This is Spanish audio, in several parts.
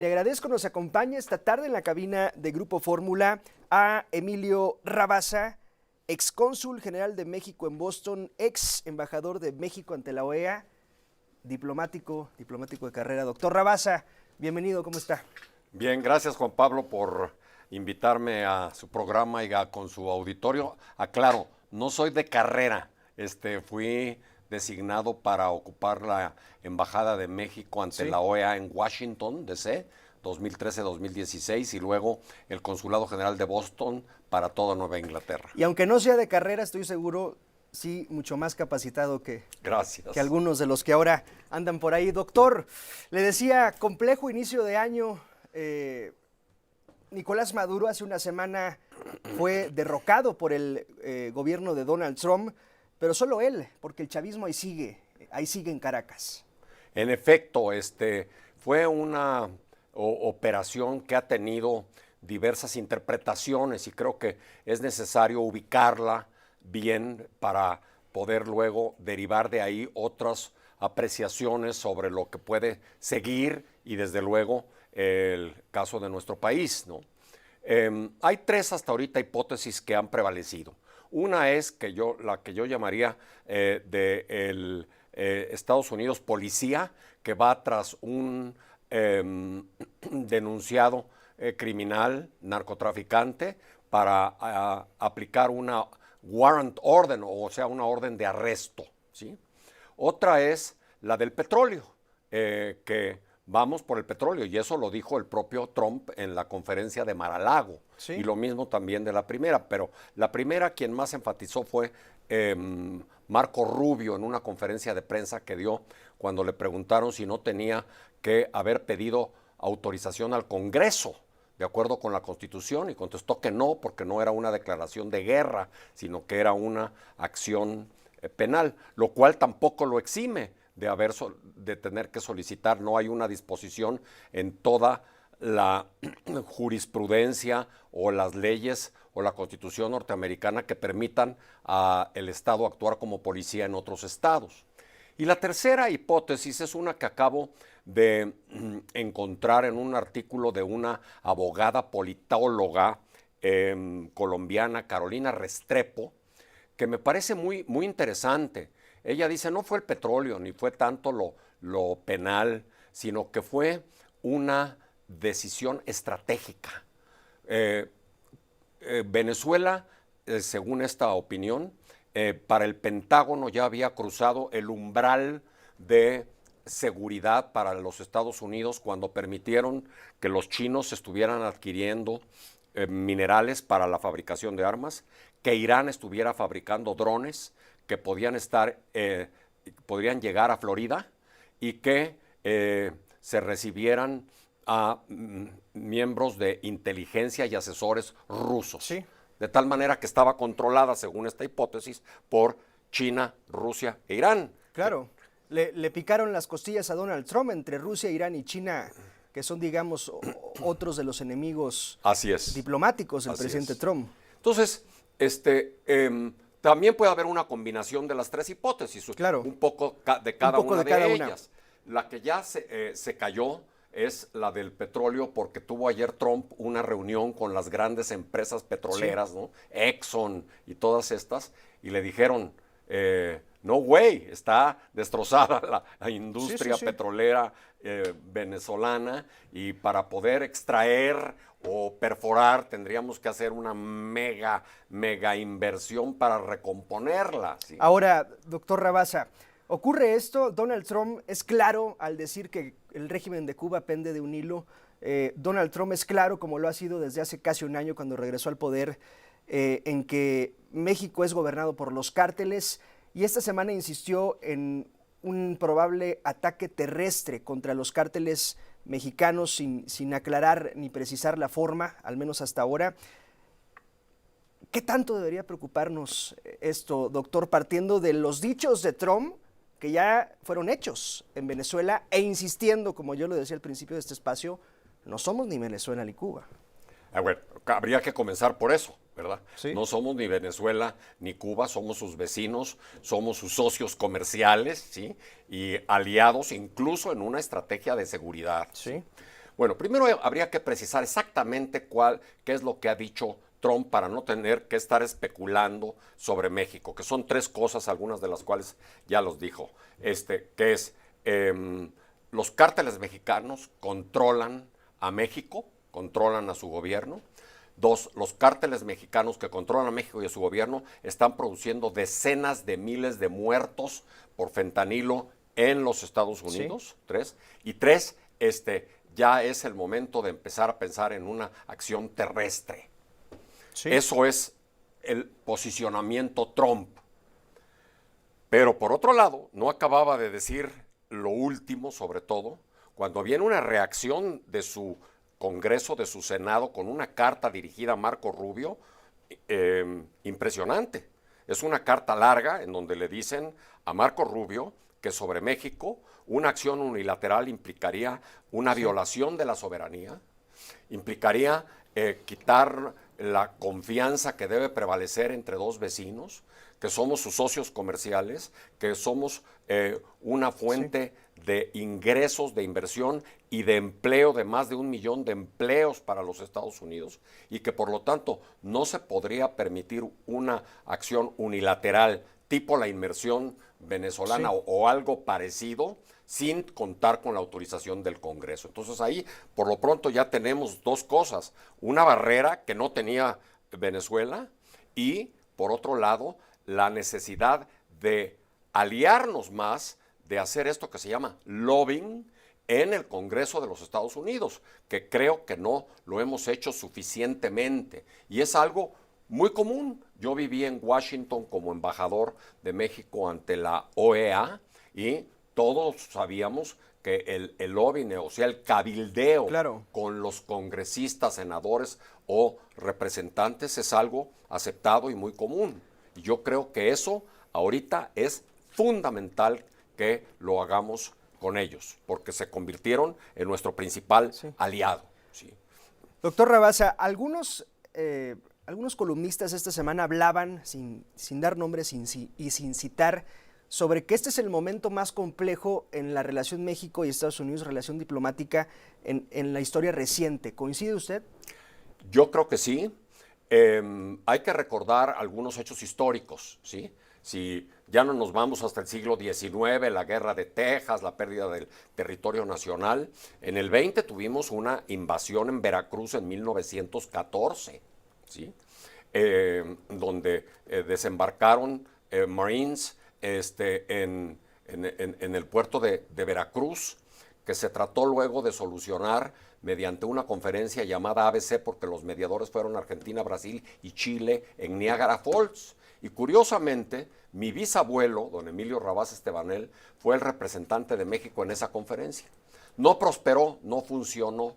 Le agradezco nos acompañe esta tarde en la cabina de Grupo Fórmula a Emilio Rabasa, excónsul general de México en Boston, ex embajador de México ante la OEA, diplomático de carrera. Doctor Rabasa, bienvenido, ¿cómo está? Bien, gracias Juan Pablo por invitarme a su programa y con su auditorio. Aclaro, no soy de carrera, fui designado para ocupar la Embajada de México ante la OEA en Washington, D.C., 2013-2016, y luego el Consulado General de Boston para toda Nueva Inglaterra. Y aunque no sea de carrera, estoy seguro, sí, mucho más capacitado que algunos de los que ahora andan por ahí. Doctor, le decía, complejo inicio de año. Nicolás Maduro hace una semana fue derrocado por el gobierno de Donald Trump, pero solo él, porque el chavismo ahí sigue en Caracas. En efecto, fue una operación que ha tenido diversas interpretaciones y creo que es necesario ubicarla bien para poder luego derivar de ahí otras apreciaciones sobre lo que puede seguir y desde luego el caso de nuestro país, ¿no? Hay tres hasta ahorita hipótesis que han prevalecido. Una es la que yo llamaría de Estados Unidos policía, que va tras un denunciado criminal, narcotraficante, para aplicar una warrant order, o sea, una orden de arresto, ¿sí? Otra es la del petróleo, que vamos por el petróleo, y eso lo dijo el propio Trump en la conferencia de Mar-a-Lago, ¿sí? Y lo mismo también de la primera, pero la primera quien más enfatizó fue Marco Rubio en una conferencia de prensa que dio cuando le preguntaron si no tenía que haber pedido autorización al Congreso de acuerdo con la Constitución, y contestó que no, porque no era una declaración de guerra, sino que era una acción penal, lo cual tampoco lo exime de tener que solicitar. No hay una disposición en toda la jurisprudencia o las leyes o la Constitución norteamericana que permitan al Estado actuar como policía en otros estados. Y la tercera hipótesis es una que acabo de encontrar en un artículo de una abogada politóloga colombiana, Carolina Restrepo, que me parece muy, muy interesante. Ella dice, no fue el petróleo, ni fue tanto lo penal, sino que fue una decisión estratégica. Venezuela, según esta opinión, para el Pentágono ya había cruzado el umbral de seguridad para los Estados Unidos cuando permitieron que los chinos estuvieran adquiriendo minerales para la fabricación de armas, que Irán estuviera fabricando drones que podrían llegar a Florida y que se recibieran a miembros de inteligencia y asesores rusos. Sí. De tal manera que estaba controlada, según esta hipótesis, por China, Rusia e Irán. Claro, le picaron las costillas a Donald Trump entre Rusia, Irán y China, que son, digamos, otros de los enemigos diplomáticos del presidente Trump. Entonces, también puede haber una combinación de las tres hipótesis, claro, un poco de cada una de ellas. La que ya se cayó es la del petróleo, porque tuvo ayer Trump una reunión con las grandes empresas petroleras, sí, ¿no? Exxon y todas estas, y le dijeron, no güey, está destrozada la industria petrolera venezolana, y para poder extraer o perforar tendríamos que hacer una mega inversión para recomponerla, ¿sí? Ahora, doctor Rabasa, ocurre esto, Donald Trump es claro al decir que el régimen de Cuba pende de un hilo. Donald Trump es claro, como lo ha sido desde hace casi un año cuando regresó al poder, en que México es gobernado por los cárteles, y esta semana insistió en un probable ataque terrestre contra los cárteles mexicanos sin aclarar ni precisar la forma, al menos hasta ahora. ¿Qué tanto debería preocuparnos esto, doctor, partiendo de los dichos de Trump, que ya fueron hechos en Venezuela, e insistiendo, como yo lo decía al principio de este espacio, no somos ni Venezuela ni Cuba? Bueno, habría que comenzar por eso, ¿verdad? Sí. No somos ni Venezuela ni Cuba, somos sus vecinos, somos sus socios comerciales, ¿sí? Y aliados incluso en una estrategia de seguridad. Sí. Bueno, primero habría que precisar exactamente qué es lo que ha dicho Trump para no tener que estar especulando sobre México, que son tres cosas, algunas de las cuales ya los dijo. Que es, los cárteles mexicanos controlan a México, controlan a su gobierno. Dos, los cárteles mexicanos que controlan a México y a su gobierno están produciendo decenas de miles de muertos por fentanilo en los Estados Unidos. Sí. Tres. Y tres, ya es el momento de empezar a pensar en una acción terrestre. Sí. Eso es el posicionamiento Trump. Pero por otro lado, no acababa de decir lo último, sobre todo, cuando viene una reacción de su Congreso, de su Senado, con una carta dirigida a Marco Rubio, impresionante. Es una carta larga en donde le dicen a Marco Rubio que sobre México una acción unilateral implicaría una violación de la soberanía, implicaría quitar la confianza que debe prevalecer entre dos vecinos, que somos sus socios comerciales, que somos una fuente de ingresos, de inversión y de empleo, de más de 1 millón de empleos para los Estados Unidos, y que por lo tanto no se podría permitir una acción unilateral tipo la inmersión venezolana o algo parecido, sin contar con la autorización del Congreso. Entonces ahí, por lo pronto, ya tenemos dos cosas. Una barrera que no tenía Venezuela y, por otro lado, la necesidad de aliarnos más, de hacer esto que se llama lobbying en el Congreso de los Estados Unidos, que creo que no lo hemos hecho suficientemente. Y es algo muy común. Yo viví en Washington como embajador de México ante la OEA y todos sabíamos que el lobbying, o sea, el cabildeo con los congresistas, senadores o representantes es algo aceptado y muy común. Y yo creo que eso ahorita es fundamental que lo hagamos con ellos, porque se convirtieron en nuestro principal aliado. Sí. Doctor Rabasa, algunos columnistas esta semana hablaban, sin dar nombres y sin citar, sobre que este es el momento más complejo en la relación México y Estados Unidos, relación diplomática en la historia reciente. ¿Coincide usted? Yo creo que sí. Hay que recordar algunos hechos históricos, ¿sí? Si ya no nos vamos hasta el siglo XIX, la guerra de Texas, la pérdida del territorio nacional. En el 20 tuvimos una invasión en Veracruz en 1914, ¿sí? Donde desembarcaron Marines en el puerto de Veracruz, que se trató luego de solucionar mediante una conferencia llamada ABC, porque los mediadores fueron Argentina, Brasil y Chile en Niagara Falls. Y curiosamente, mi bisabuelo, don Emilio Rabasa Estebanel, fue el representante de México en esa conferencia. No prosperó, no funcionó.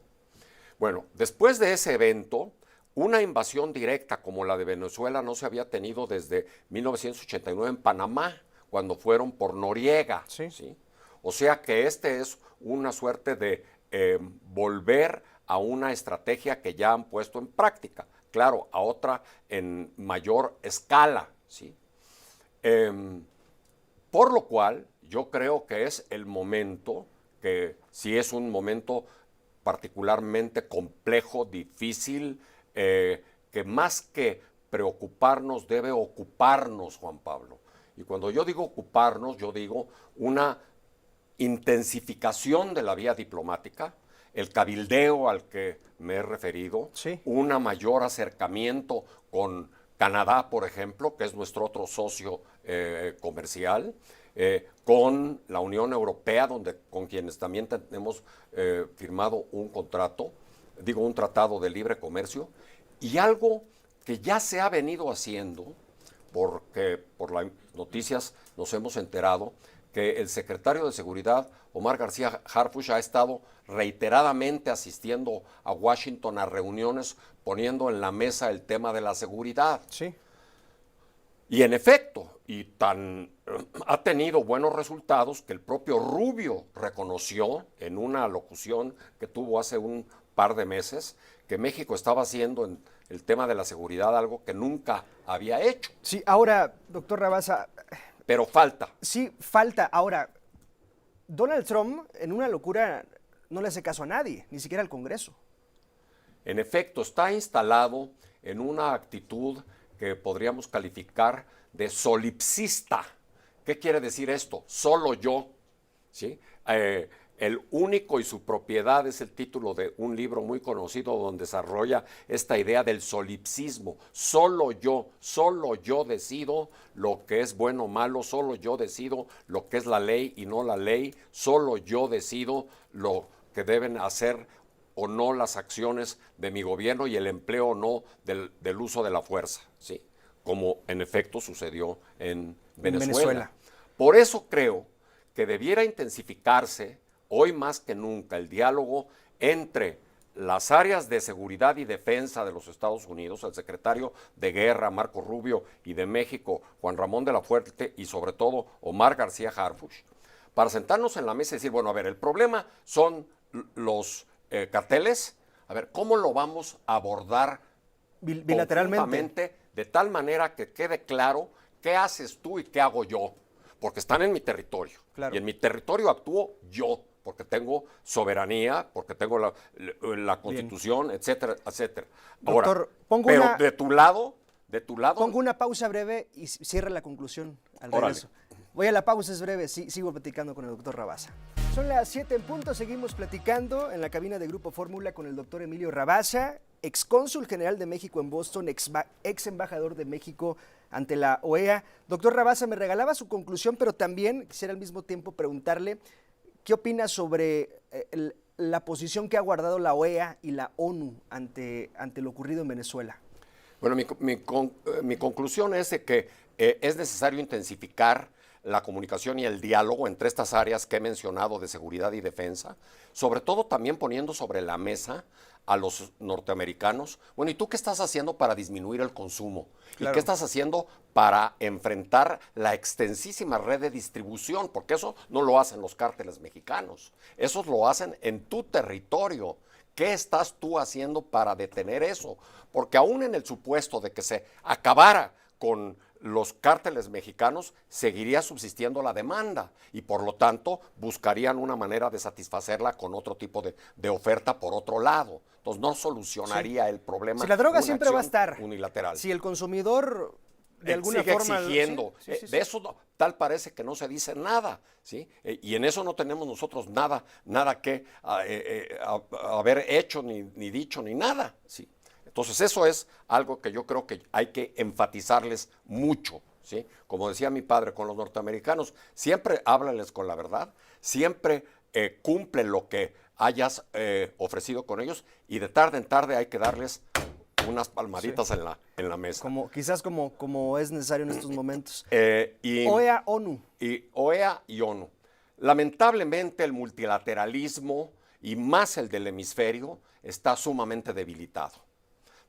Bueno, después de ese evento, una invasión directa como la de Venezuela no se había tenido desde 1989 en Panamá, cuando fueron por Noriega. Sí. ¿Sí? O sea que es una suerte de volver a una estrategia que ya han puesto en práctica. Claro, a otra en mayor escala, ¿sí? Por lo cual, yo creo que es el momento, que sí es un momento particularmente complejo, difícil, que más que preocuparnos, debe ocuparnos, Juan Pablo. Y cuando yo digo ocuparnos, yo digo una intensificación de la vía diplomática, el cabildeo al que me he referido, un mayor acercamiento con Canadá, por ejemplo, que es nuestro otro socio comercial, con la Unión Europea, con quienes también tenemos firmado un tratado de libre comercio, y algo que ya se ha venido haciendo, porque por las noticias nos hemos enterado, que el secretario de Seguridad, Omar García Harfuch, ha estado reiteradamente asistiendo a Washington a reuniones poniendo en la mesa el tema de la seguridad. Sí. Y en efecto, ha tenido buenos resultados que el propio Rubio reconoció en una locución que tuvo hace un par de meses, que México estaba haciendo en el tema de la seguridad algo que nunca había hecho. Sí, ahora, doctor Rabasa... Pero falta. Sí, falta. Ahora, Donald Trump, en una locura no le hace caso a nadie, ni siquiera al Congreso. En efecto, está instalado en una actitud que podríamos calificar de solipsista. ¿Qué quiere decir esto? Solo yo, ¿sí? El único y su propiedad es el título de un libro muy conocido donde desarrolla esta idea del solipsismo. Solo yo decido lo que es bueno o malo, solo yo decido lo que es la ley y no la ley, solo yo decido lo que deben hacer o no las acciones de mi gobierno y el empleo o no del uso de la fuerza, ¿sí? Como en efecto sucedió en Venezuela. Por eso creo que debiera intensificarse hoy más que nunca el diálogo entre las áreas de seguridad y defensa de los Estados Unidos, el secretario de Guerra, Marco Rubio, y de México, Juan Ramón de la Fuente, y sobre todo Omar García Harfuch, para sentarnos en la mesa y decir, bueno, a ver, el problema son los carteles, a ver, ¿cómo lo vamos a abordar bilateralmente? De tal manera que quede claro qué haces tú y qué hago yo, porque están en mi territorio. Claro. Y en mi territorio actúo yo, porque tengo soberanía, porque tengo la Constitución, bien, etcétera, etcétera. Doctor, ahora, pero de tu lado... Pongo una pausa breve y cierra la conclusión al regreso. Voy a la pausa, es breve, sigo platicando con el doctor Rabasa. Son las 7 en punto, seguimos platicando en la cabina de Grupo Fórmula con el doctor Emilio Rabasa, excónsul general de México en Boston, ex embajador de México ante la OEA. Doctor Rabasa, me regalaba su conclusión, pero también quisiera al mismo tiempo preguntarle qué opina sobre la posición que ha guardado la OEA y la ONU ante lo ocurrido en Venezuela. Bueno, mi conclusión es de que es necesario intensificar la comunicación y el diálogo entre estas áreas que he mencionado de seguridad y defensa, sobre todo también poniendo sobre la mesa a los norteamericanos. Bueno, ¿y tú qué estás haciendo para disminuir el consumo? Claro. ¿Y qué estás haciendo para enfrentar la extensísima red de distribución? Porque eso no lo hacen los cárteles mexicanos, eso lo hacen en tu territorio. ¿Qué estás tú haciendo para detener eso? Porque aún en el supuesto de que se acabara con los cárteles mexicanos, seguiría subsistiendo la demanda y por lo tanto buscarían una manera de satisfacerla con otro tipo de oferta por otro lado. Entonces no solucionaría el problema. Si la droga siempre va a estar unilateral. Si el consumidor de alguna sigue forma exigiendo. De eso tal parece que no se dice nada, ¿sí? Y en eso no tenemos nosotros nada que haber hecho, ni dicho, ni nada, ¿sí? Entonces eso es algo que yo creo que hay que enfatizarles mucho, ¿sí? Como decía mi padre, con los norteamericanos, siempre háblales con la verdad, siempre cumple lo que hayas ofrecido con ellos y de tarde en tarde hay que darles unas palmaditas en la mesa. Quizás como es necesario en estos momentos. OEA, ONU. OEA y ONU. Lamentablemente el multilateralismo, y más el del hemisferio, está sumamente debilitado.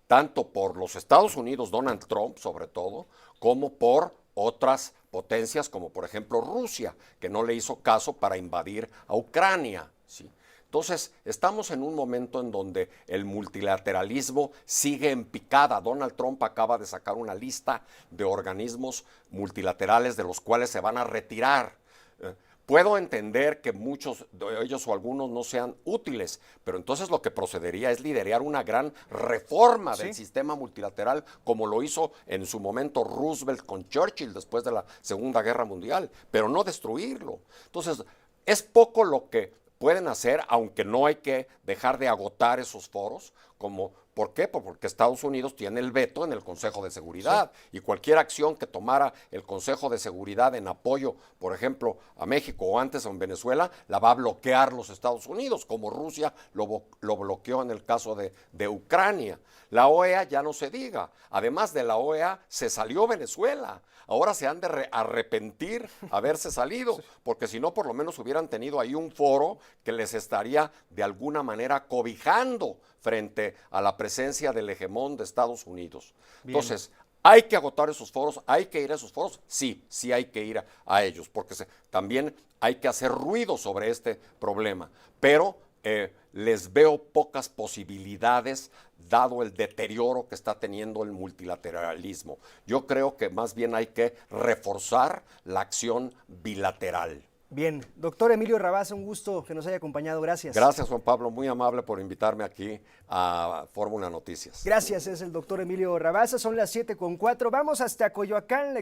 Tanto por los Estados Unidos, Donald Trump sobre todo, como por otras potencias como por ejemplo Rusia, que no le hizo caso para invadir a Ucrania, ¿sí? Entonces, estamos en un momento en donde el multilateralismo sigue en picada. Donald Trump acaba de sacar una lista de organismos multilaterales de los cuales se van a retirar. Puedo entender que muchos de ellos o algunos no sean útiles, pero entonces lo que procedería es liderar una gran reforma del sistema multilateral, como lo hizo en su momento Roosevelt con Churchill después de la Segunda Guerra Mundial, pero no destruirlo. Entonces, es poco lo que pueden hacer, aunque no hay que dejar de agotar esos foros, ¿por qué? Porque Estados Unidos tiene el veto en el Consejo de Seguridad y cualquier acción que tomara el Consejo de Seguridad en apoyo, por ejemplo, a México o antes en Venezuela, la va a bloquear los Estados Unidos, como Rusia lo bloqueó en el caso de Ucrania. La OEA ya no se diga. Además de la OEA, se salió Venezuela. Ahora se han de arrepentir haberse salido, porque si no, por lo menos hubieran tenido ahí un foro que les estaría de alguna manera cobijando frente a la presencia del hegemón de Estados Unidos. Bien. Entonces, ¿hay que agotar esos foros? ¿Hay que ir a esos foros? Sí hay que ir a ellos, porque también hay que hacer ruido sobre este problema, pero les veo pocas posibilidades dado el deterioro que está teniendo el multilateralismo. Yo creo que más bien hay que reforzar la acción bilateral. Bien, doctor Emilio Rabasa, un gusto que nos haya acompañado. Gracias. Gracias, Juan Pablo, muy amable por invitarme aquí a Fórmula Noticias. Gracias, es el doctor Emilio Rabasa. Son las 7:04. Vamos hasta Coyoacán.